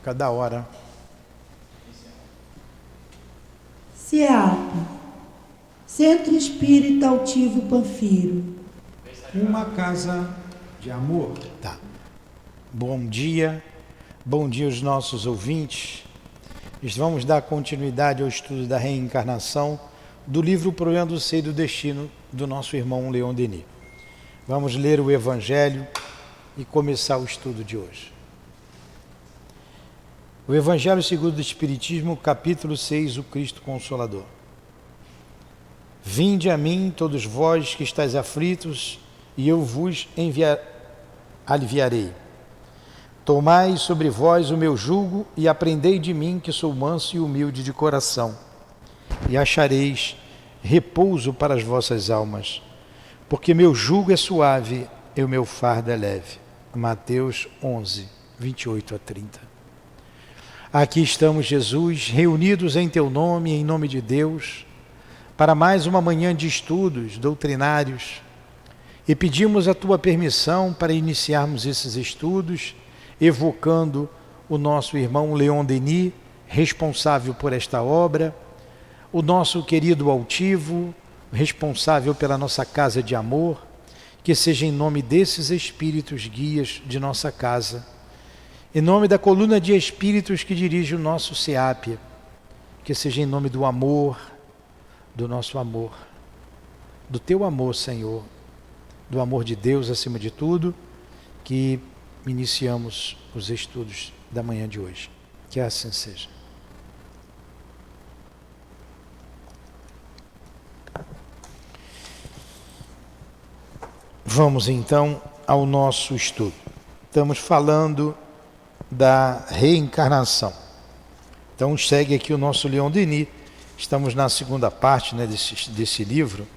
cada hora. CEAP, Centro Espírita Altivo Panfiro. Uma casa de amor. Tá. Bom dia aos nossos ouvintes. Vamos dar continuidade ao estudo da reencarnação do livro O Problema do Ser e do Destino do nosso irmão Leon Denis. Vamos ler o Evangelho e começar o estudo de hoje. O Evangelho segundo o Espiritismo, capítulo 6, o Cristo Consolador. Vinde a mim, todos vós que estáis aflitos, e eu vos aliviarei. Tomai sobre vós o meu jugo e aprendei de mim, que sou manso e humilde de coração, e achareis repouso para as vossas almas, porque meu jugo é suave e o meu fardo é leve. Mateus 11, 28 a 30. Aqui estamos, Jesus, reunidos em Teu nome, em nome de Deus, para mais uma manhã de estudos doutrinários, e pedimos a Tua permissão para iniciarmos esses estudos, evocando o nosso irmão Leon Denis, responsável por esta obra, o nosso querido altivo, responsável pela nossa casa de amor, que seja em nome desses espíritos guias de nossa casa, em nome da coluna de espíritos que dirige o nosso CEAP, que seja em nome do amor, do nosso amor, do Teu amor, Senhor, do amor de Deus acima de tudo, que iniciamos os estudos da manhã de hoje. Que assim seja. Vamos então ao nosso estudo. Estamos falando da reencarnação. Então segue aqui o nosso Leon Denis. Estamos na segunda parte, né, desse livro,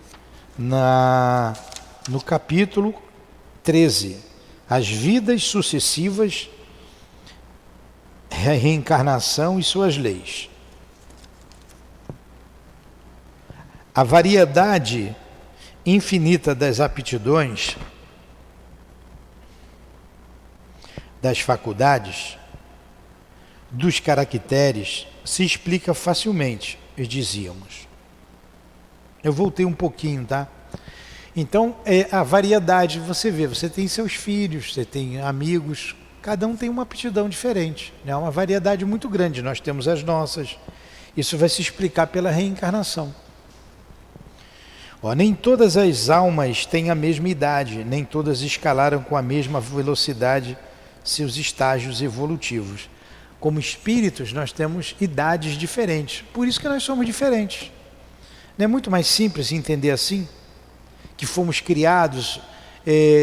no capítulo 13. As vidas sucessivas, reencarnação e suas leis. A variedade infinita das aptidões, das faculdades, dos caracteres, se explica facilmente, dizíamos. Eu voltei um pouquinho, tá? Então, a variedade, você vê, você tem seus filhos, você tem amigos, cada um tem uma aptidão diferente, né? Uma variedade muito grande, nós temos as nossas. Isso vai se explicar pela reencarnação. Nem todas as almas têm a mesma idade, nem todas escalaram com a mesma velocidade seus estágios evolutivos. Como espíritos, nós temos idades diferentes, por isso que nós somos diferentes. Não é muito mais simples entender assim? Que fomos criados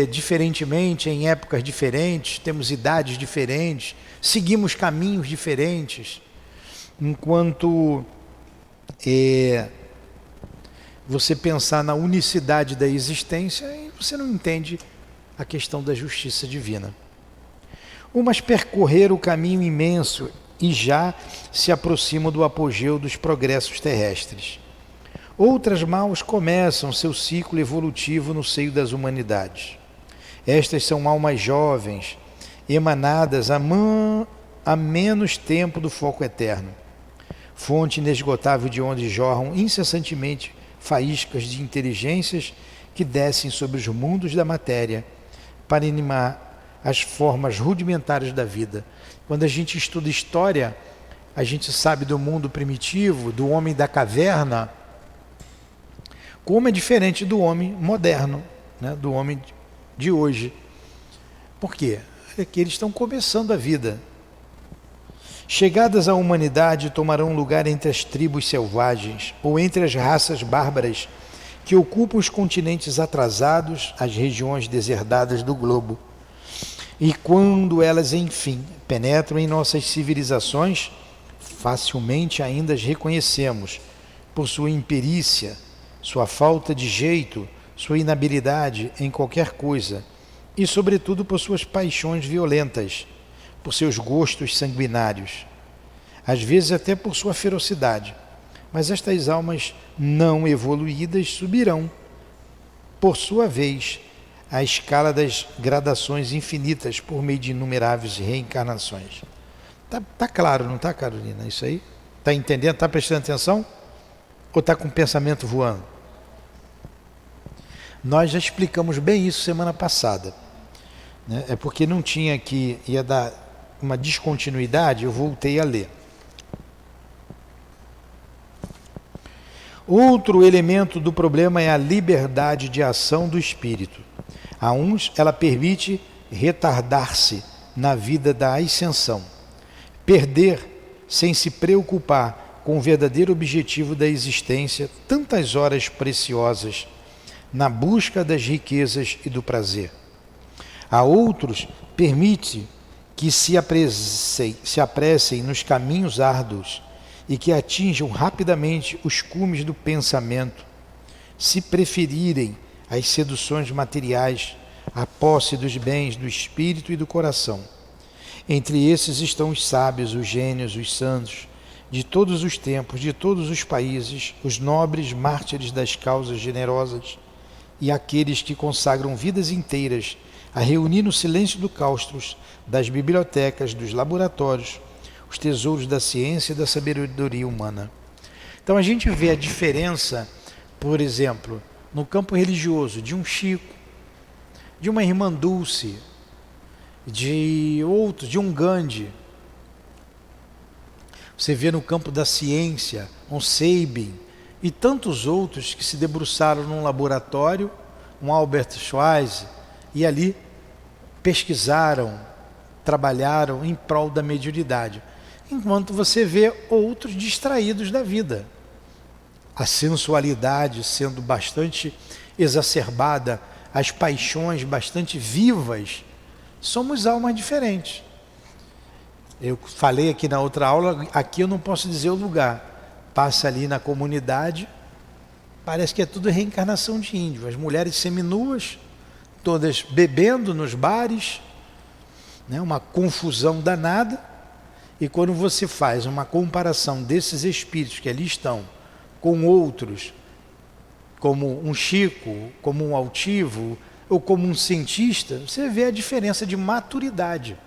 diferentemente, em épocas diferentes, temos idades diferentes, seguimos caminhos diferentes, enquanto você pensar na unicidade da existência, você não entende a questão da justiça divina. Umas percorreram o caminho imenso e já se aproximam do apogeu dos progressos terrestres. Outras mal começam seu ciclo evolutivo no seio das humanidades. Estas são almas jovens, emanadas há menos tempo do foco eterno, fonte inesgotável de onde jorram incessantemente faíscas de inteligências que descem sobre os mundos da matéria para animar as formas rudimentares da vida. Quando a gente estuda história, a gente sabe do mundo primitivo, do homem da caverna, como é diferente do homem moderno, né? Do homem de hoje. Por quê? É que eles estão começando a vida. Chegadas à humanidade, tomarão lugar entre as tribos selvagens ou entre as raças bárbaras que ocupam os continentes atrasados, as regiões deserdadas do globo. E quando elas, enfim, penetram em nossas civilizações, facilmente ainda as reconhecemos por sua imperícia, sua falta de jeito, sua inabilidade em qualquer coisa e, sobretudo, por suas paixões violentas, por seus gostos sanguinários, às vezes até por sua ferocidade. Mas estas almas não evoluídas subirão, por sua vez, à escala das gradações infinitas por meio de inumeráveis reencarnações. Tá claro, não tá, Carolina? Isso aí? Tá entendendo? Tá prestando atenção? Ou tá com o pensamento voando? Nós já explicamos bem isso semana passada, né? É porque não tinha aqui, ia dar uma descontinuidade, eu voltei a ler. Outro elemento do problema é a liberdade de ação do espírito. A uns, ela permite retardar-se na vida da ascensão, perder, sem se preocupar com o verdadeiro objetivo da existência, tantas horas preciosas na busca das riquezas e do prazer. A outros, permite que se apressem nos caminhos árduos e que atinjam rapidamente os cumes do pensamento, se preferirem as seduções materiais à posse dos bens do espírito e do coração. Entre esses estão os sábios, os gênios, os santos, de todos os tempos, de todos os países, os nobres mártires das causas generosas e aqueles que consagram vidas inteiras a reunir no silêncio do claustros, das bibliotecas, dos laboratórios, os tesouros da ciência e da sabedoria humana. Então a gente vê a diferença, por exemplo, no campo religioso, de um Chico, de uma irmã Dulce, de outros, de um Gandhi. Você vê no campo da ciência, um Sabin e tantos outros que se debruçaram num laboratório, um Albert Schweitzer, e ali pesquisaram, trabalharam em prol da mediunidade. Enquanto você vê outros distraídos da vida. A sensualidade sendo bastante exacerbada, as paixões bastante vivas, somos almas diferentes. Eu falei aqui na outra aula, aqui eu não posso dizer o lugar. Passa ali na comunidade, parece que é tudo reencarnação de índio. As mulheres seminuas, todas bebendo nos bares, né? Uma confusão danada. E quando você faz uma comparação desses espíritos que ali estão com outros, como um Chico, como um altivo, ou como um cientista, você vê a diferença de maturidade.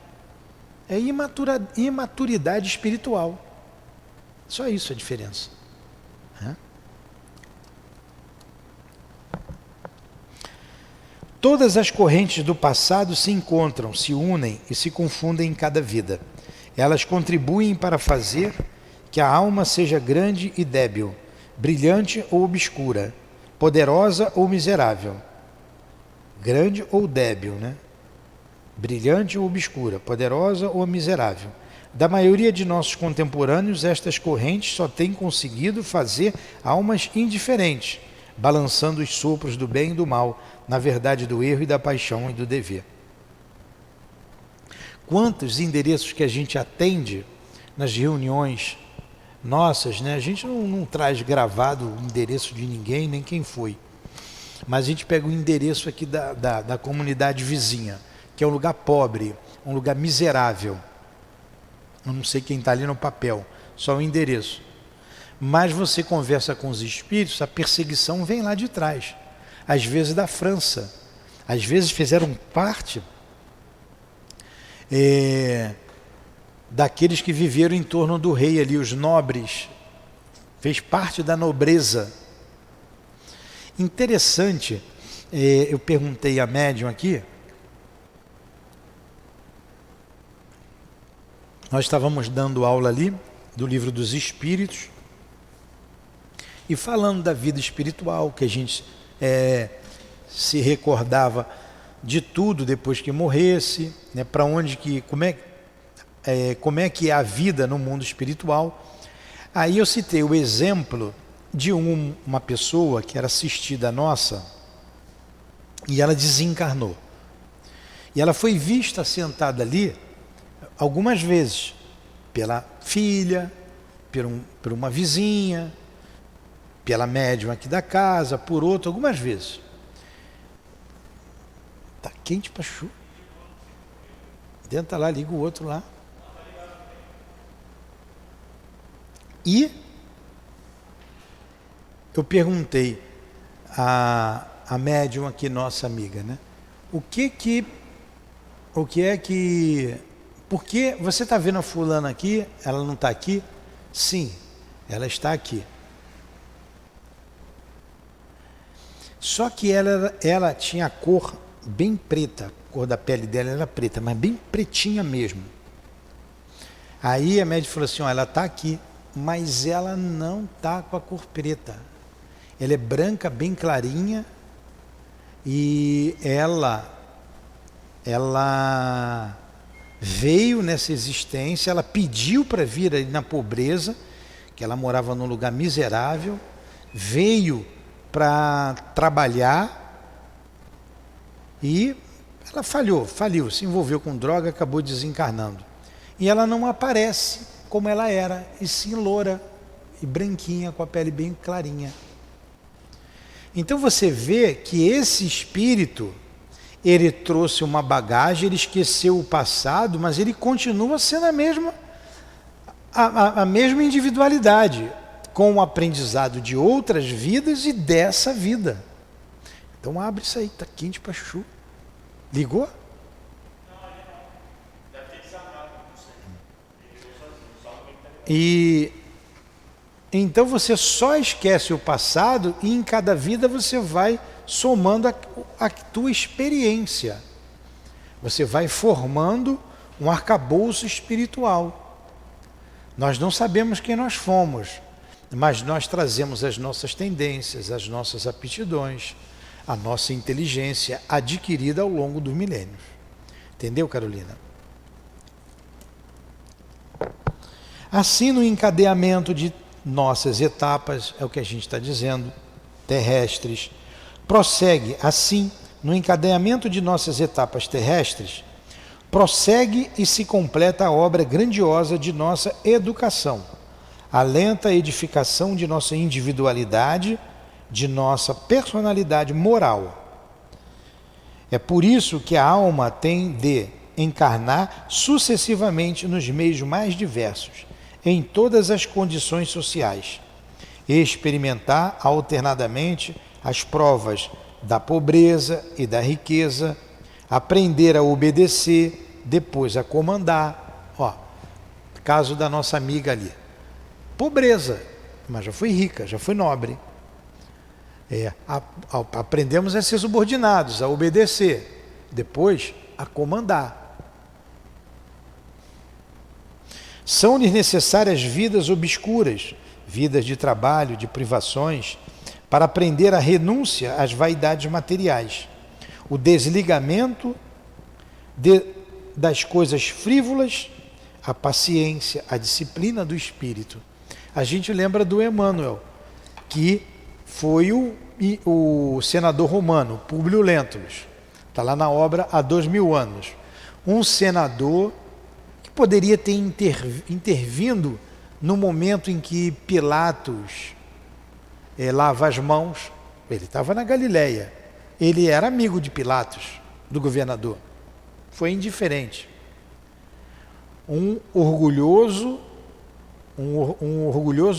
É imaturidade espiritual. Só isso a diferença. Todas as correntes do passado se encontram, se unem e se confundem em cada vida. Elas contribuem para fazer que a alma seja grande e débil, brilhante ou obscura, poderosa ou miserável. Grande ou débil, né? Brilhante ou obscura, poderosa ou miserável. Da maioria de nossos contemporâneos, estas correntes só têm conseguido fazer almas indiferentes, balançando os sopros do bem e do mal, na verdade do erro e da paixão e do dever. Quantos endereços que a gente atende nas reuniões nossas, né? A gente não traz gravado o endereço de ninguém, nem quem foi. Mas a gente pega o endereço aqui da comunidade vizinha, que é um lugar pobre, um lugar miserável. Eu não sei quem está ali no papel, só o endereço. Mas você conversa com os espíritos, a perseguição vem lá de trás. Às vezes da França. Às vezes fizeram parte daqueles que viveram em torno do rei ali, os nobres. Fez parte da nobreza. Interessante, eu perguntei à médium aqui, nós estávamos dando aula ali do Livro dos Espíritos e falando da vida espiritual, que a gente se recordava de tudo depois que morresse, né, para onde que, como é que é a vida no mundo espiritual. Aí eu citei o exemplo de uma pessoa que era assistida nossa e ela desencarnou. E ela foi vista sentada ali algumas vezes pela filha, por uma vizinha, pela médium aqui da casa, por outro, algumas vezes. Tá quente pra chuva. Tenta lá, liga o outro lá. E eu perguntei a médium aqui, nossa amiga, né? O que é que Porque você está vendo a fulana aqui, ela não está aqui? Sim, ela está aqui. Só que ela tinha a cor bem preta, a cor da pele dela era preta, mas bem pretinha mesmo. Aí a médica falou assim, ó, ela está aqui, mas ela não está com a cor preta. Ela é branca, bem clarinha, e ela veio nessa existência, ela pediu para vir ali na pobreza, que ela morava num lugar miserável, veio para trabalhar e ela faliu, se envolveu com droga, acabou desencarnando. E ela não aparece como ela era, e sim loura e branquinha, com a pele bem clarinha. Então você vê que esse espírito, ele trouxe uma bagagem, ele esqueceu o passado, mas ele continua sendo a mesma individualidade, com o aprendizado de outras vidas e dessa vida. Então abre isso aí, está quente para chuchu. Ligou? Não, ali não. Deve ter desarmado, não sei. Ele ligou sozinho, só no internet. E então você só esquece o passado e em cada vida você vai somando a tua experiência. Você vai formando um arcabouço espiritual. Nós não sabemos quem nós fomos, mas nós trazemos as nossas tendências, as nossas aptidões, a nossa inteligência adquirida ao longo dos milênios. Entendeu, Carolina? Assim, no encadeamento de nossas etapas, é o que a gente está dizendo, terrestres, prossegue assim, no encadeamento de nossas etapas terrestres, prossegue e se completa a obra grandiosa de nossa educação, a lenta edificação de nossa individualidade, de nossa personalidade moral. É por isso que a alma tem de encarnar sucessivamente nos meios mais diversos, em todas as condições sociais, e experimentar alternadamente as provas da pobreza e da riqueza, aprender a obedecer, depois a comandar. Ó, caso da nossa amiga ali. Pobreza, mas já foi rica, já foi nobre. Aprendemos a ser subordinados, a obedecer, depois a comandar. São-lhes necessárias vidas obscuras, vidas de trabalho, de privações, para aprender a renúncia às vaidades materiais, o desligamento das coisas frívolas, a paciência, a disciplina do espírito. A gente lembra do Emmanuel, que foi o senador romano, Públio Lentulus. Está lá na obra há 2000 anos. Um senador que poderia ter intervindo no momento em que Pilatos lava as mãos. Ele estava na Galileia. Ele era amigo de Pilatos, do governador. Foi indiferente. Um orgulhoso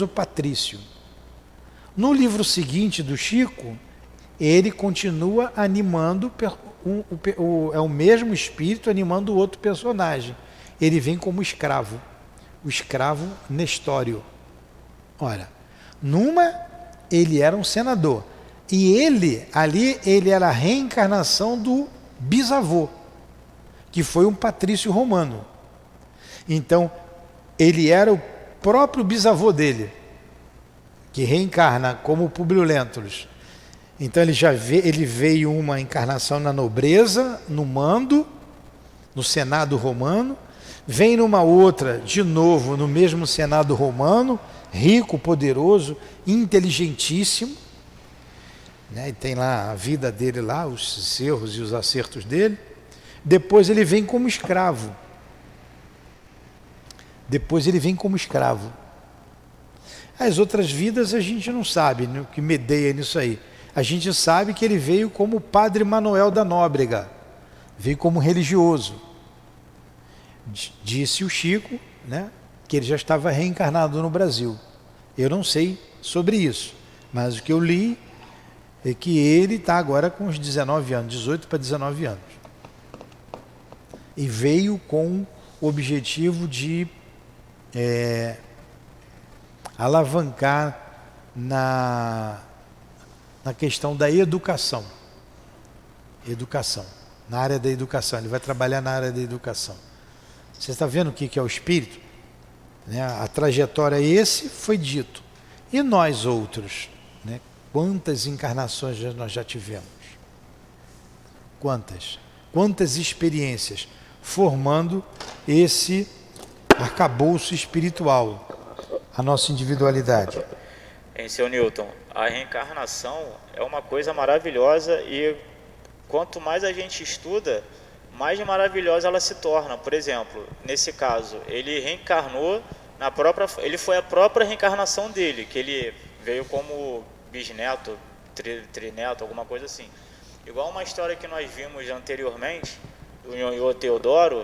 patrício. No livro seguinte do Chico, ele continua animando, é o mesmo espírito animando o outro personagem. Ele vem como escravo, o escravo Nestório. Ora, numa ele era um senador, e ele era a reencarnação do bisavô, que foi um patrício romano. Então, ele era o próprio bisavô dele, que reencarna como Públio Lentulus. Então ele veio uma encarnação na nobreza, no mando, no Senado romano, vem numa outra, de novo, no mesmo Senado romano, rico, poderoso, inteligentíssimo, né? E tem lá a vida dele lá, os erros e os acertos dele. Depois ele vem como escravo. As outras vidas a gente não sabe, né, o que medeia nisso aí. A gente sabe que ele veio como Padre Manuel da Nóbrega, veio como religioso. Disse o Chico, né, que ele já estava reencarnado no Brasil. Eu não sei sobre isso, mas o que eu li é que ele está agora com uns 19 anos, 18 para 19 anos. E veio com o objetivo de alavancar na questão da educação. Educação, na área da educação. Ele vai trabalhar na área da educação. Você está vendo o que é o espírito? Né? A trajetória esse foi dito. E nós outros? Né? Quantas encarnações nós já tivemos? Quantas? Quantas experiências formando esse arcabouço espiritual, a nossa individualidade. Em seu Newton, a reencarnação é uma coisa maravilhosa e quanto mais a gente estuda, mais maravilhosa ela se torna. Por exemplo, nesse caso, ele reencarnou ele foi a própria reencarnação dele, que ele veio como bisneto, trineto, alguma coisa assim. Igual uma história que nós vimos anteriormente, do Nhonhô Teodoro,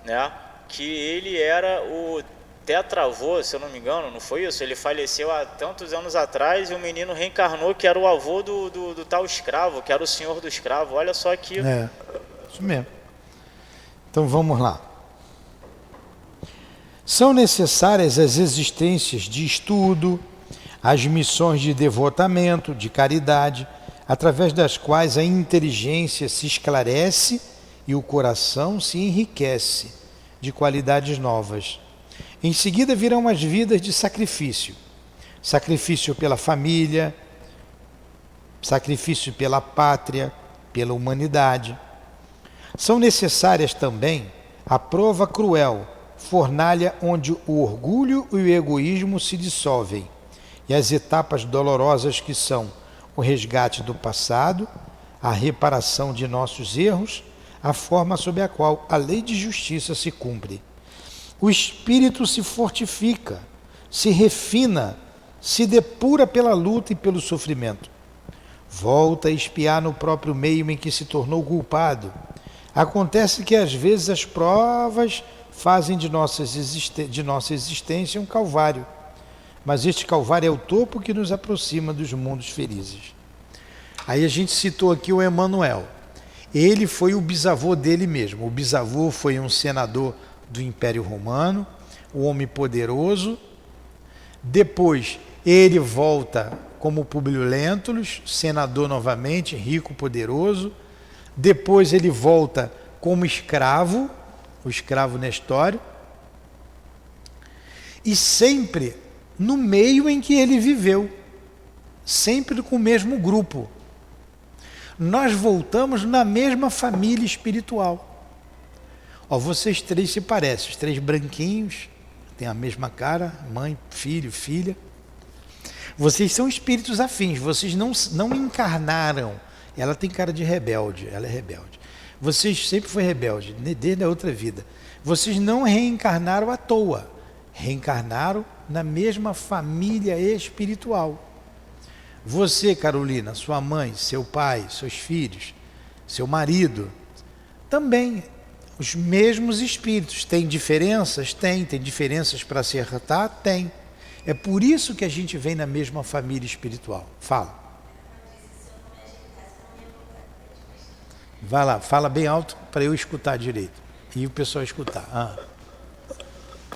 né, que ele era o tetravô, se eu não me engano, não foi isso? Ele faleceu há tantos anos atrás e o menino reencarnou que era o avô do tal escravo, que era o senhor do escravo. Olha só que... Isso mesmo. Então vamos lá. São necessárias as existências de estudo, as missões de devotamento, de caridade, através das quais a inteligência se esclarece e o coração se enriquece de qualidades novas. Em seguida virão as vidas de sacrifício. Sacrifício pela família, sacrifício pela pátria, pela humanidade. São necessárias também a prova cruel, fornalha onde o orgulho e o egoísmo se dissolvem, e as etapas dolorosas que são o resgate do passado, a reparação de nossos erros, a forma sob a qual a lei de justiça se cumpre. O espírito se fortifica, se refina, se depura pela luta e pelo sofrimento. Volta a espiar no próprio meio em que se tornou culpado. Acontece que às vezes as provas fazem de nossa existência um calvário. Mas este calvário é o topo que nos aproxima dos mundos felizes. Aí a gente citou aqui o Emmanuel. Ele foi o bisavô dele mesmo. O bisavô foi um senador do Império Romano, o homem poderoso. Depois ele volta como Públio Lentulus, senador novamente, rico, poderoso. Depois ele volta como escravo, o escravo Nestório. E sempre no meio em que ele viveu, sempre com o mesmo grupo. Nós voltamos na mesma família espiritual. Ó, vocês três se parecem, os três branquinhos, têm a mesma cara, mãe, filho, filha. Vocês são espíritos afins, vocês não encarnaram. Ela tem cara de rebelde, ela é rebelde. Vocês sempre foi rebelde, desde a outra vida. Vocês não reencarnaram à toa, reencarnaram na mesma família espiritual. Você, Carolina, sua mãe, seu pai, seus filhos, seu marido, também os mesmos espíritos. Tem diferenças? Tem diferenças para acertar? Tem. É por isso que a gente vem na mesma família espiritual. Fala. Vai lá, fala bem alto para eu escutar direito. E o pessoal escutar.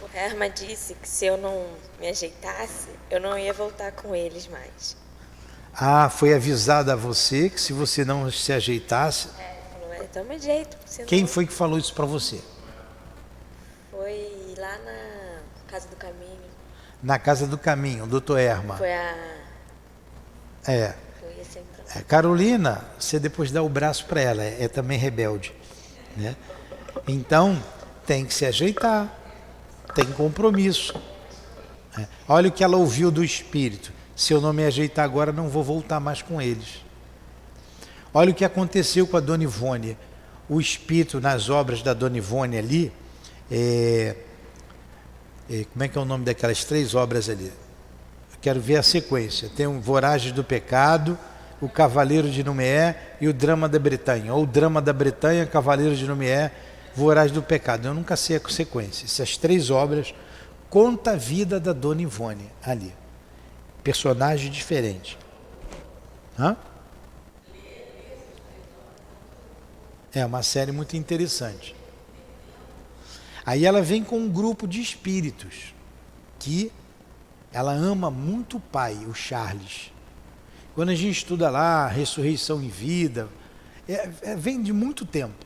O Herman disse que se eu não me ajeitasse, eu não ia voltar com eles mais. Foi avisado a você que se você não se ajeitasse... Então me ajeito. Quem foi que falou isso para você? Foi lá na Casa do Caminho. Na Casa do Caminho, o doutor Herman. Foi a... Carolina, você depois dá o braço para ela, é também rebelde, né? Então, tem que se ajeitar, tem compromisso. Olha o que ela ouviu do Espírito. Se eu não me ajeitar agora, não vou voltar mais com eles. Olha o que aconteceu com a Dona Ivone. O Espírito, nas obras da Dona Ivone ali, como é que é o nome daquelas 3 obras ali? Eu quero ver a sequência. Tem o Voragens do Pecado, o Cavaleiro de Nomeé e o Drama da Bretanha. Ou o Drama da Bretanha, Cavaleiro de Nomeé, Voragens do Pecado. Eu nunca sei a sequência. Essas 3 obras contam a vida da Dona Ivone ali. Personagem diferente. É uma série muito interessante. Aí ela vem com um grupo de espíritos que ela ama muito o pai, o Charles. Quando a gente estuda lá, ressurreição em vida, vem de muito tempo.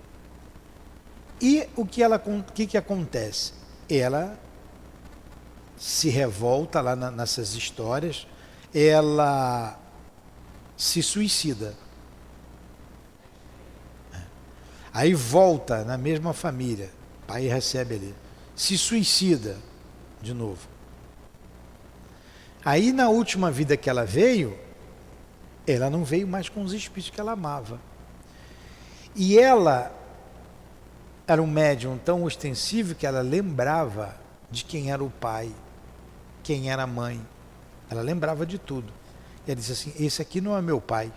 E o que acontece? Ela se revolta lá nessas histórias, ela se suicida. Aí volta na mesma família, o pai recebe ali, se suicida de novo. Aí na última vida que ela veio, ela não veio mais com os espíritos que ela amava. E ela era um médium tão ostensivo que ela lembrava de quem era o pai, quem era a mãe. Ela lembrava de tudo. E ela disse assim, esse aqui não é meu pai.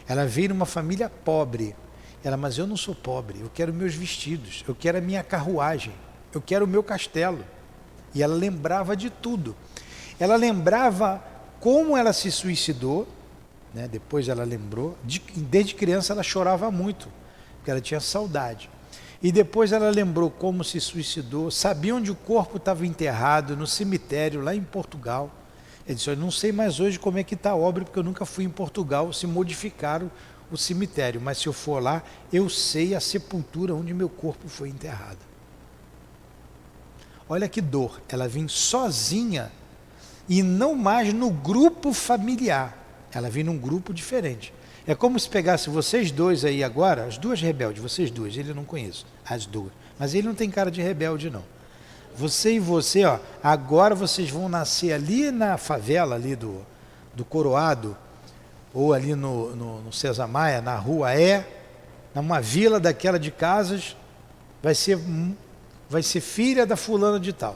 Ela veio numa família pobre. Ela, mas eu não sou pobre, eu quero meus vestidos, eu quero a minha carruagem, eu quero o meu castelo. E ela lembrava de tudo. Ela lembrava como ela se suicidou, né? Depois ela lembrou, desde criança ela chorava muito, porque ela tinha saudade. E depois ela lembrou como se suicidou, sabia onde o corpo estava enterrado, no cemitério, lá em Portugal. Ele disse, eu não sei mais hoje como é que está a obra, porque eu nunca fui em Portugal, se modificaram o cemitério, mas se eu for lá, eu sei a sepultura onde meu corpo foi enterrado. Olha que dor, ela vem sozinha e não mais no grupo familiar, ela vem num grupo diferente. É como se pegasse vocês dois aí agora, as duas rebeldes, vocês duas, ele eu não conheço, as duas, mas ele não tem cara de rebelde não. Você e você, ó, agora vocês vão nascer ali na favela ali do Coroado, ou ali no César Maia, na rua numa vila daquela de casas, vai ser filha da fulana de tal.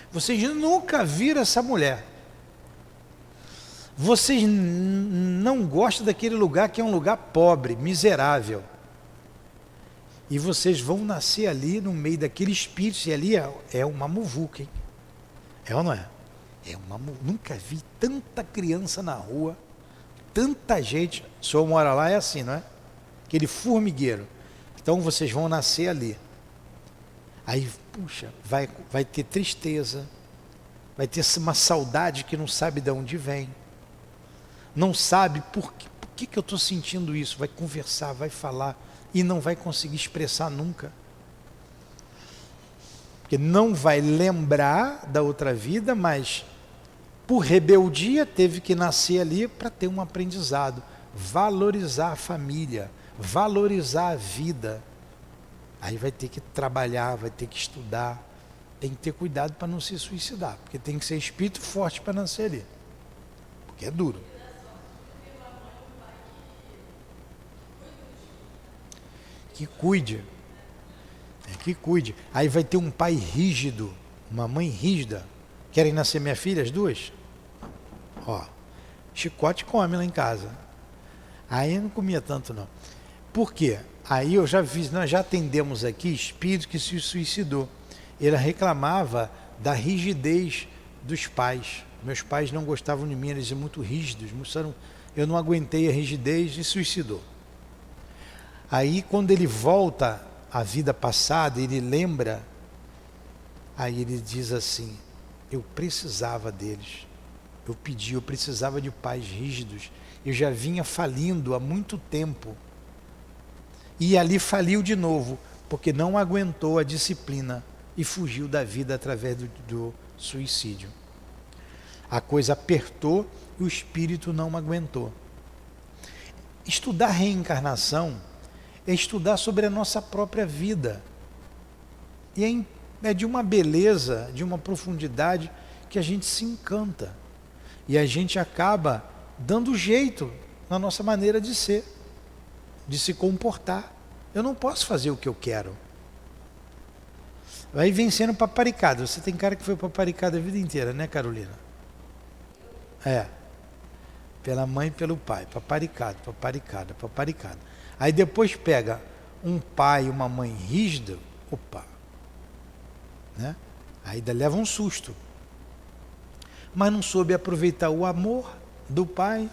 Vocês nunca viram essa mulher. Vocês não gostam daquele lugar que é um lugar pobre, miserável. E vocês vão nascer ali no meio daquele espírito, e ali é uma muvuca, hein? É ou não é? Nunca vi tanta criança na rua, tanta gente. O senhor mora lá, é assim, não é? Aquele formigueiro. Então vocês vão nascer ali. Aí, puxa, vai ter tristeza, vai ter uma saudade que não sabe de onde vem, não sabe por que eu estou sentindo isso, vai conversar, vai falar e não vai conseguir expressar nunca. Porque não vai lembrar da outra vida, mas por rebeldia teve que nascer ali para ter um aprendizado, valorizar a família, valorizar a vida. Aí vai ter que trabalhar, vai ter que estudar, tem que ter cuidado para não se suicidar, porque tem que ser espírito forte para nascer ali, porque é duro. Que cuide, que cuide. Aí vai ter um pai rígido, uma mãe rígida. Querem nascer minha filha, as duas? Ó, chicote come lá em casa. Aí eu não comia tanto não. Por quê? Aí eu já vi, nós já atendemos aqui espírito que se suicidou. Ele reclamava da rigidez dos pais. Meus pais não gostavam de mim, eles eram muito rígidos. Eu não aguentei a rigidez e suicidou. Aí quando ele volta à vida passada, ele lembra, aí ele diz assim, eu precisava deles, eu precisava de pais rígidos, eu já vinha falindo há muito tempo, e ali faliu de novo, porque não aguentou a disciplina e fugiu da vida através do suicídio. A coisa apertou e o espírito não aguentou. Estudar reencarnação é estudar sobre a nossa própria vida. E é de uma beleza, de uma profundidade que a gente se encanta. E a gente acaba dando jeito na nossa maneira de ser, de se comportar. Eu não posso fazer o que eu quero. Vai vencendo paparicado. Você tem cara que foi paparicado a vida inteira, né, Carolina? É. Pela mãe e pelo pai. Paparicado, paparicado, paparicado. Aí depois pega um pai e uma mãe rígida, opa, né? Aí leva um susto. Mas não soube aproveitar o amor do pai,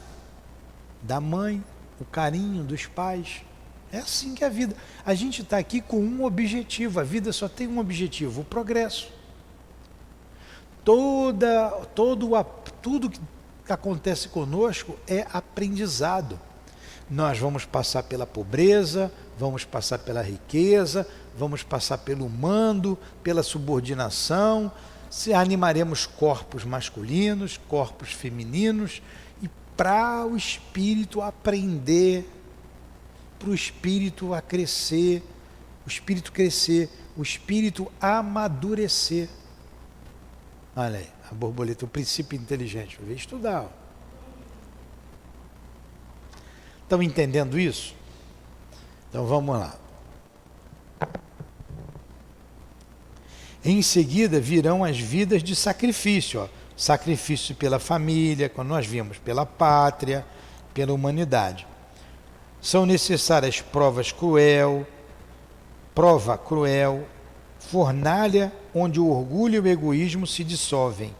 da mãe, o carinho dos pais. É assim que é a vida. A gente está aqui com um objetivo. A vida só tem um objetivo: o progresso. Tudo que acontece conosco é aprendizado. Nós vamos passar pela pobreza, vamos passar pela riqueza, vamos passar pelo mando, pela subordinação, se animaremos corpos masculinos, corpos femininos, e para o espírito aprender, para o espírito a crescer, o espírito amadurecer. Olha aí, a borboleta, o princípio inteligente. Vou estudar. Ó. Estão entendendo isso? Então vamos lá. Em seguida virão as vidas de sacrifício. Ó. Sacrifício pela família, quando nós vimos, pela pátria, pela humanidade. São necessárias prova cruel, fornalha onde o orgulho e o egoísmo se dissolvem,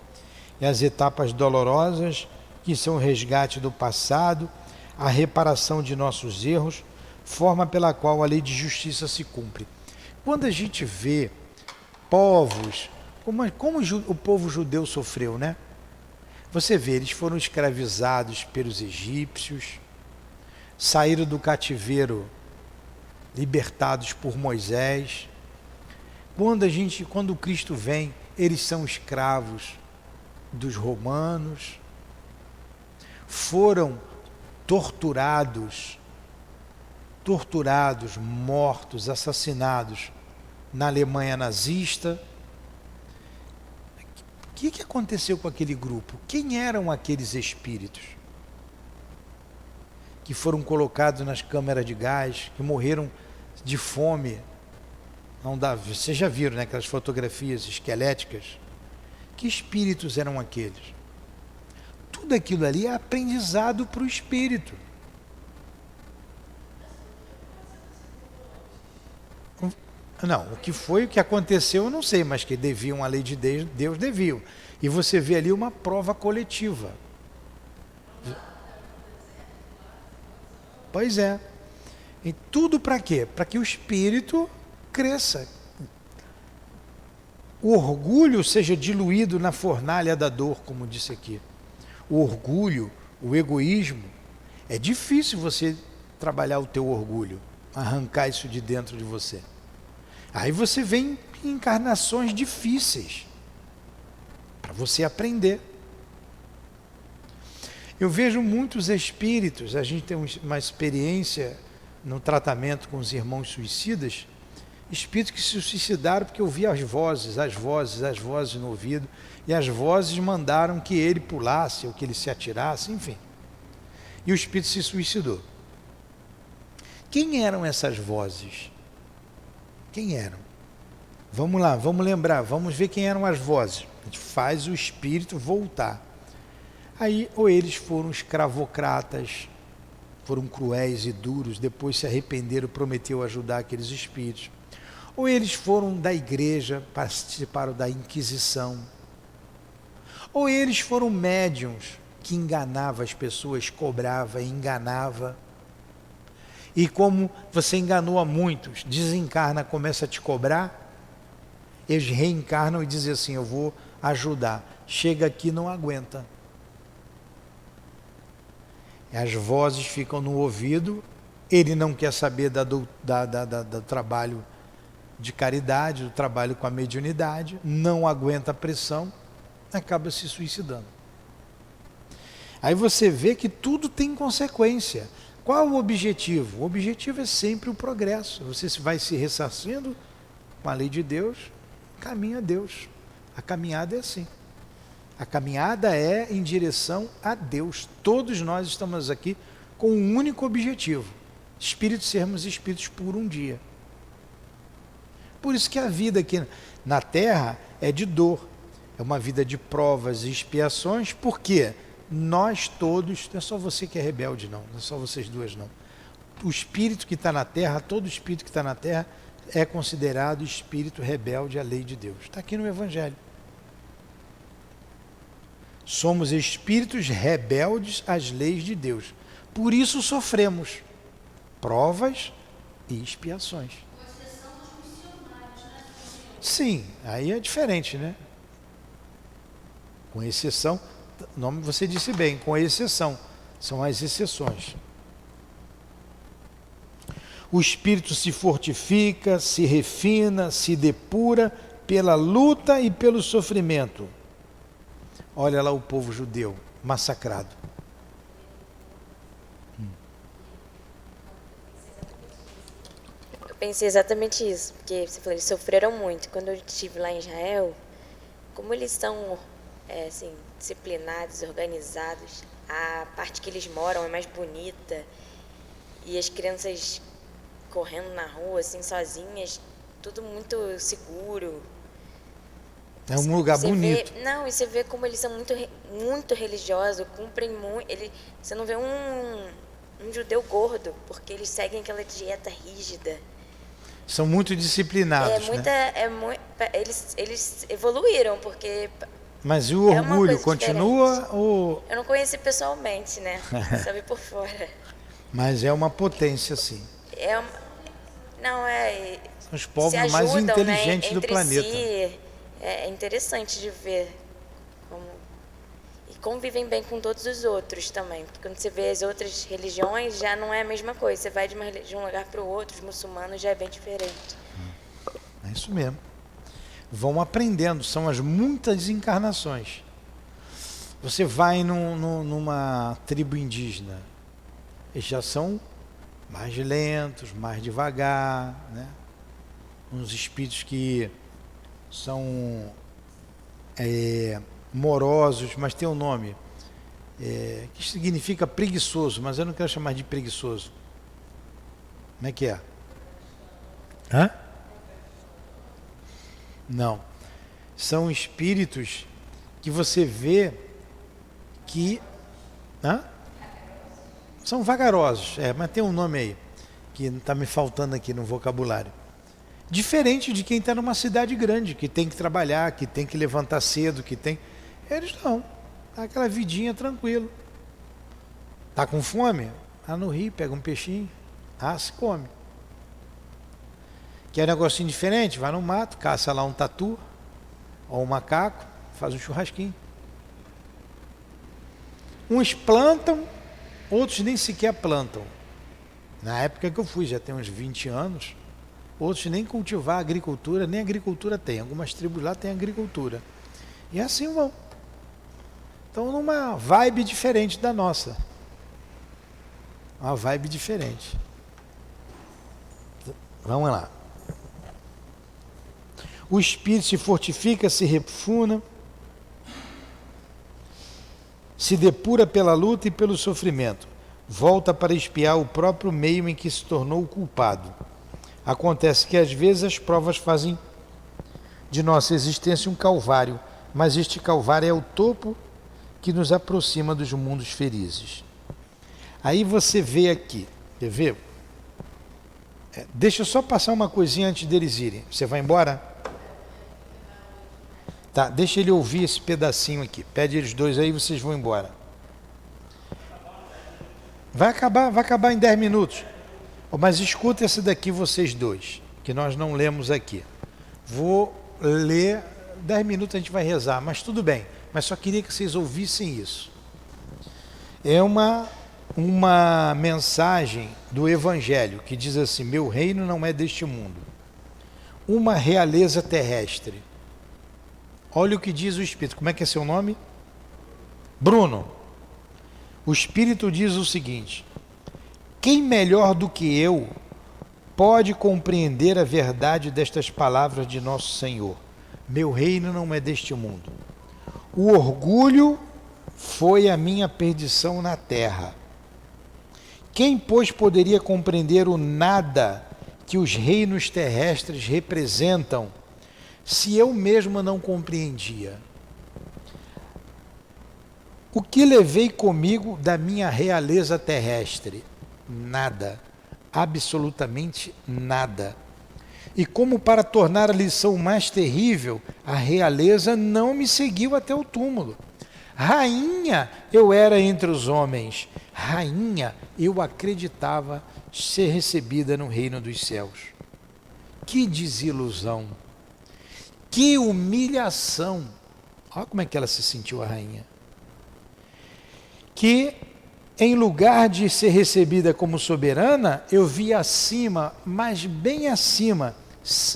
e as etapas dolorosas que são o resgate do passado, a reparação de nossos erros, forma pela qual a lei de justiça se cumpre. Quando a gente vê povos, como o povo judeu sofreu, né? Você vê, eles foram escravizados pelos egípcios, saíram do cativeiro libertados por Moisés. Quando o Cristo vem, eles são escravos dos romanos, foram torturados, mortos, assassinados na Alemanha nazista. O que aconteceu com aquele grupo? Quem eram aqueles espíritos que foram colocados nas câmeras de gás, que morreram de fome? Não dá, vocês já viram, né, aquelas fotografias esqueléticas? Que espíritos eram aqueles? Tudo aquilo ali é aprendizado para o espírito. Não, o que aconteceu eu não sei, mas que deviam à lei de Deus, deviam. E você vê ali uma prova coletiva. Pois é. E tudo para quê? Para que o espírito cresça. O orgulho seja diluído na fornalha da dor, como disse aqui. O orgulho, o egoísmo, é difícil você trabalhar o teu orgulho, arrancar isso de dentro de você. Aí você vem em encarnações difíceis para você aprender. Eu vejo muitos espíritos, a gente tem uma experiência no tratamento com os irmãos suicidas, espíritos que se suicidaram porque ouviam as vozes no ouvido, e as vozes mandaram que ele pulasse ou que ele se atirasse, enfim. E o espírito se suicidou. Quem eram essas vozes? Quem eram? Vamos lá, vamos lembrar, vamos ver quem eram as vozes. A gente faz o espírito voltar. Aí, ou eles foram escravocratas, foram cruéis e duros, depois se arrependeram, prometeu ajudar aqueles espíritos. Ou eles foram da igreja, participaram da Inquisição. Ou eles foram médiuns que enganavam as pessoas, cobrava e enganava. E como você enganou a muitos, desencarna, começa a te cobrar, eles reencarnam e dizem assim, eu vou ajudar. Chega aqui, não aguenta. As vozes ficam no ouvido, ele não quer saber do trabalho de caridade, do trabalho com a mediunidade, não aguenta a pressão, acaba se suicidando. Aí você vê que tudo tem consequência. Qual o objetivo? O objetivo é sempre o progresso. Você vai se ressarcindo com a lei de Deus, caminho a Deus. A caminhada é assim. A caminhada é em direção a Deus. Todos nós estamos aqui com um único objetivo: sermos espíritos por um dia. Por isso que a vida aqui na Terra é de dor, é uma vida de provas e expiações, porque nós todos, não é só você que é rebelde não é só vocês duas não. O espírito que está na Terra, todo espírito que está na Terra é considerado espírito rebelde à lei de Deus. Está aqui no Evangelho. Somos espíritos rebeldes às leis de Deus. Por isso sofremos provas e expiações. Sim, aí é diferente, né? Com exceção, nome você disse bem, com exceção, são as exceções. O espírito se fortifica, se refina, se depura pela luta e pelo sofrimento. Olha lá o povo judeu massacrado. Eu pensei exatamente isso, porque você falou, eles sofreram muito. Quando eu estive lá em Israel, como eles são assim, disciplinados, organizados, a parte que eles moram é mais bonita e as crianças correndo na rua, assim, sozinhas, tudo muito seguro. É um lugar bonito. E você vê como eles são muito religiosos, cumprem muito. Você não vê um judeu gordo, porque eles seguem aquela dieta rígida. São muito disciplinados, né? Eles evoluíram, porque... Mas e o orgulho continua diferente. ou... Eu não conheci pessoalmente, né? Só vi por fora. Mas é uma potência, sim. São os povos mais inteligentes, né, do planeta. Si, é interessante de ver e convivem bem com todos os outros também. Porque quando você vê as outras religiões, já não é a mesma coisa. Você vai de um lugar para o outro, os muçulmanos já é bem diferente. É isso mesmo. Vão aprendendo, são as muitas encarnações. Você vai numa tribo indígena, eles já são mais lentos, mais devagar, né? Uns espíritos que são morosos, mas tem um nome que significa preguiçoso, mas eu não quero chamar de preguiçoso. Como é que é? Hã? Não. São espíritos que você vê que... Hã? São vagarosos, mas tem um nome aí, que está me faltando aqui no vocabulário. Diferente de quem está numa cidade grande, que tem que trabalhar, que tem que levantar cedo, que tem... Eles não. Aquela vidinha tranquilo. Tá com fome? Ah, no rio, pega um peixinho. Ah, se come. Quer um negocinho diferente? Vai no mato, caça lá um tatu ou um macaco, faz um churrasquinho. Uns plantam, outros nem sequer plantam. Na época que eu fui, já tem uns 20 anos, outros nem cultivar agricultura, nem agricultura tem. Algumas tribos lá têm agricultura. E assim vão. Então, numa vibe diferente da nossa. Uma vibe diferente. Vamos lá. O espírito se fortifica, se refuna, se depura pela luta e pelo sofrimento. Volta para expiar o próprio meio em que se tornou culpado. Acontece que às vezes as provas fazem de nossa existência um calvário, mas este calvário é o topo que nos aproxima dos mundos felizes. Aí você vê aqui, quer ver? Deixa eu só passar uma coisinha antes deles irem. Você vai embora? Tá, deixa ele ouvir esse pedacinho aqui. Pede eles dois aí, vocês vão embora. Vai acabar em 10 minutos. Mas escuta esse daqui, vocês dois, que nós não lemos aqui. Vou ler, 10 minutos a gente vai rezar, mas tudo bem. Mas só queria que vocês ouvissem isso. É uma mensagem do Evangelho que diz assim: meu reino não é deste mundo. Uma realeza terrestre. Olha o que diz o Espírito. Como é que é seu nome? Bruno. O Espírito diz o seguinte: quem melhor do que eu pode compreender a verdade destas palavras de nosso Senhor? Meu reino não é deste mundo. O orgulho foi a minha perdição na terra. Quem, pois, poderia compreender o nada que os reinos terrestres representam, se eu mesmo não compreendia? O que levei comigo da minha realeza terrestre? Nada, absolutamente nada. E como para tornar a lição mais terrível, a realeza não me seguiu até o túmulo. Rainha eu era entre os homens, rainha eu acreditava ser recebida no reino dos céus. Que desilusão, que humilhação. Olha como é que ela se sentiu, a rainha. Que em lugar de ser recebida como soberana, eu vi acima, mas bem acima,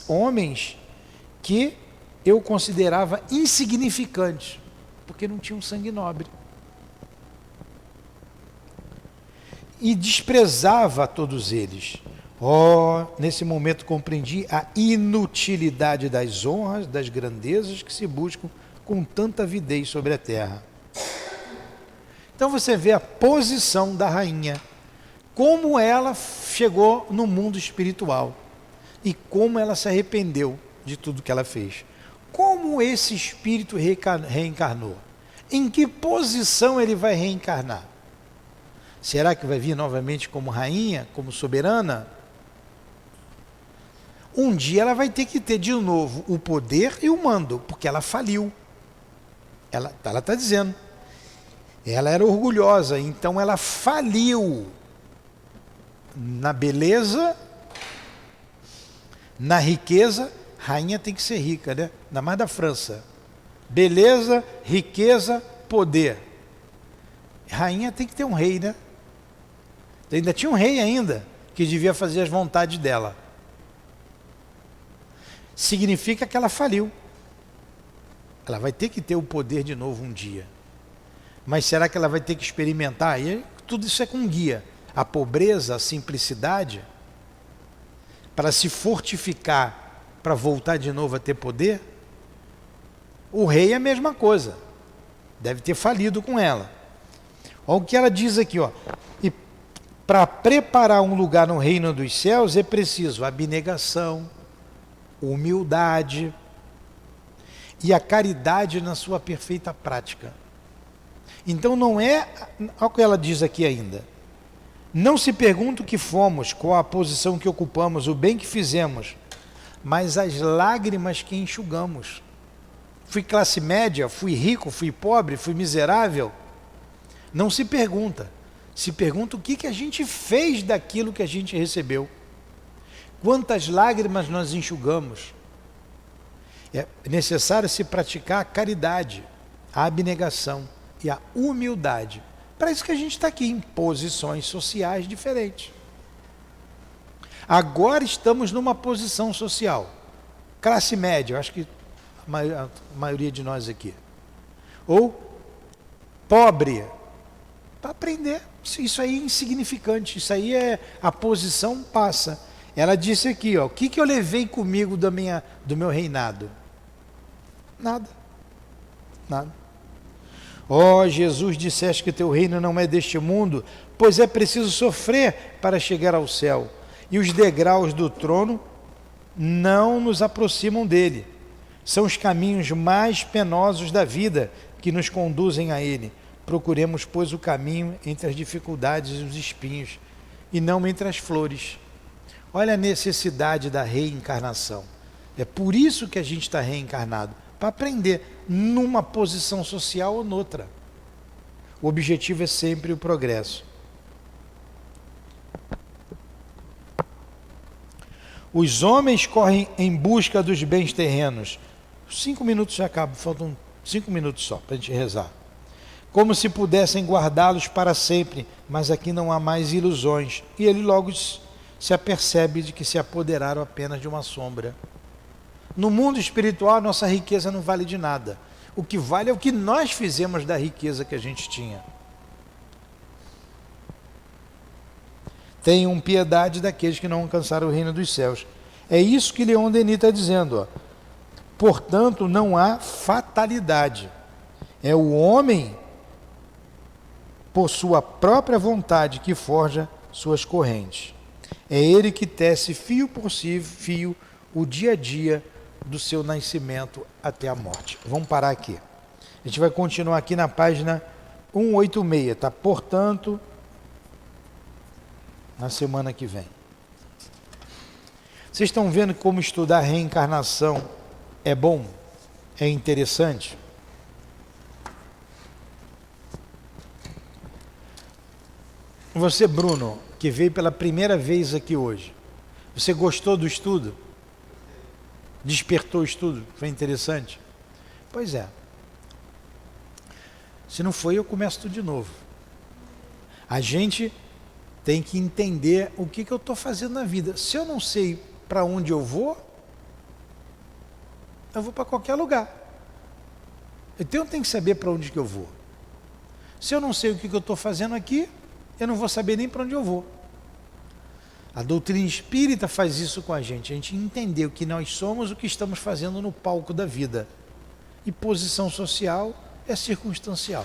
homens que eu considerava insignificantes, porque não tinham sangue nobre. E desprezava todos eles. Nesse momento compreendi a inutilidade das honras, das grandezas que se buscam com tanta avidez sobre a terra. Então você vê a posição da rainha, como ela chegou no mundo espiritual e como ela se arrependeu de tudo que ela fez. Como esse espírito reencarnou? Em que posição ele vai reencarnar? Será que vai vir novamente como rainha, como soberana? Um dia ela vai ter que ter de novo o poder e o mando, porque ela faliu. Ela está dizendo. Ela era orgulhosa, então ela faliu na beleza, na riqueza. Rainha tem que ser rica, né? Ainda mais da França. Beleza, riqueza, poder. Rainha tem que ter um rei, né? Ainda tinha um rei ainda, que devia fazer as vontades dela. Significa que ela faliu. Ela vai ter que ter o poder de novo um dia. Mas será que ela vai ter que experimentar? E tudo isso é com guia. A pobreza, a simplicidade, para se fortificar, para voltar de novo a ter poder. O rei é a mesma coisa. Deve ter falido com ela. Olha o que ela diz aqui, ó. E para preparar um lugar no reino dos céus é preciso abnegação, humildade e a caridade na sua perfeita prática. Então não é, olha o que ela diz aqui ainda. Não se pergunta o que fomos, qual a posição que ocupamos, o bem que fizemos, mas as lágrimas que enxugamos. Fui classe média, fui rico, fui pobre, fui miserável. Não se pergunta. Se pergunta o que a gente fez daquilo que a gente recebeu. Quantas lágrimas nós enxugamos. É necessário se praticar a caridade, a abnegação e a humildade. Para isso que a gente está aqui, em posições sociais diferentes. Agora estamos numa posição social. Classe média, eu acho que a maioria de nós aqui. Ou pobre. Para aprender. Isso aí é insignificante. Isso aí é a posição passa. Ela disse aqui, ó, o que eu levei comigo do meu reinado? Nada. Nada. Jesus, disseste que teu reino não é deste mundo, pois é preciso sofrer para chegar ao céu. E os degraus do trono não nos aproximam dele. São os caminhos mais penosos da vida que nos conduzem a ele. Procuremos, pois, o caminho entre as dificuldades e os espinhos, e não entre as flores. Olha a necessidade da reencarnação. É por isso que a gente está reencarnado, para aprender numa posição social ou noutra. O objetivo é sempre o progresso. Os homens correm em busca dos bens terrenos. 5 minutos já acabam, faltam 5 minutos só para a gente rezar. Como se pudessem guardá-los para sempre, mas aqui não há mais ilusões. E ele logo se apercebe de que se apoderaram apenas de uma sombra. No mundo espiritual, a nossa riqueza não vale de nada. O que vale é o que nós fizemos da riqueza que a gente tinha. Tenham piedade daqueles que não alcançaram o reino dos céus. É isso que Leon Denis está dizendo. Ó. Portanto, não há fatalidade. É o homem, por sua própria vontade, que forja suas correntes. É ele que tece fio por fio o dia a dia do seu nascimento até a morte. Vamos parar aqui. A gente vai continuar aqui na página 186, tá? Portanto, na semana que vem. Vocês estão vendo como estudar reencarnação é bom? É interessante? Você, Bruno, que veio pela primeira vez aqui hoje, você gostou do estudo? Despertou o estudo? Foi interessante? Pois é. Se não foi, eu começo tudo de novo. A gente tem que entender o que eu estou fazendo na vida. Se eu não sei para onde eu vou para qualquer lugar. Então eu tenho que saber para onde que eu vou. Se eu não sei o que eu estou fazendo aqui, eu não vou saber nem para onde eu vou. A doutrina espírita faz isso com a gente entender o que nós somos, o que estamos fazendo no palco da vida. E posição social é circunstancial.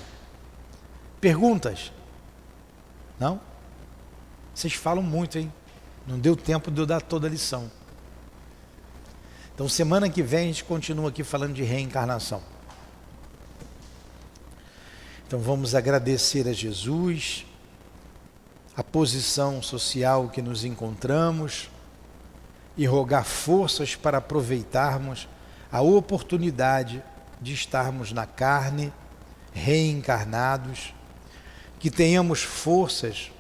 Perguntas? Não? Vocês falam muito, hein? Não deu tempo de eu dar toda a lição. Então, semana que vem a gente continua aqui falando de reencarnação. Então, vamos agradecer a Jesus, a posição social que nos encontramos e rogar forças para aproveitarmos a oportunidade de estarmos na carne, reencarnados, que tenhamos forças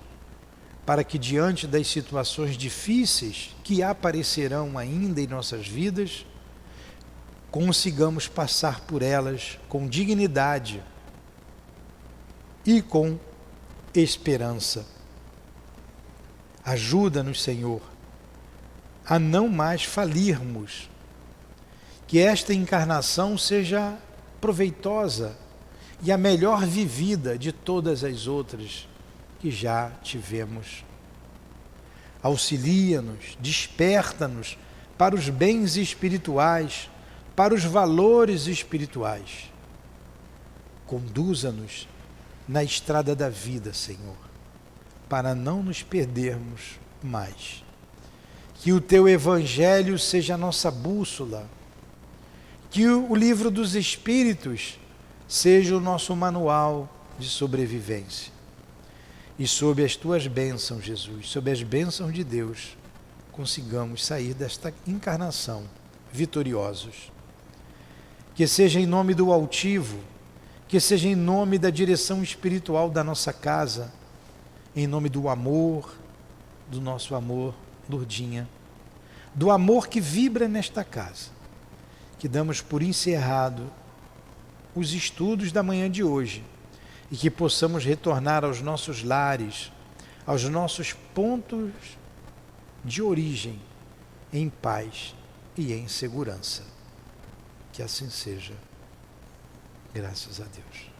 para que diante das situações difíceis que aparecerão ainda em nossas vidas, consigamos passar por elas com dignidade e com esperança. Ajuda-nos, Senhor, a não mais falirmos, que esta encarnação seja proveitosa e a melhor vivida de todas as outras que já tivemos. Auxilia-nos, desperta-nos para os bens espirituais, para os valores espirituais. Conduza-nos na estrada da vida, Senhor, para não nos perdermos mais. Que o Teu Evangelho seja a nossa bússola, que o Livro dos Espíritos seja o nosso manual de sobrevivência. E sob as Tuas bênçãos, Jesus, sob as bênçãos de Deus, consigamos sair desta encarnação vitoriosos. Que seja em nome do altivo, que seja em nome da direção espiritual da nossa casa, em nome do amor, do nosso amor, Lourdinha, do amor que vibra nesta casa, que damos por encerrado os estudos da manhã de hoje e que possamos retornar aos nossos lares, aos nossos pontos de origem, em paz e em segurança. Que assim seja. Graças a Deus.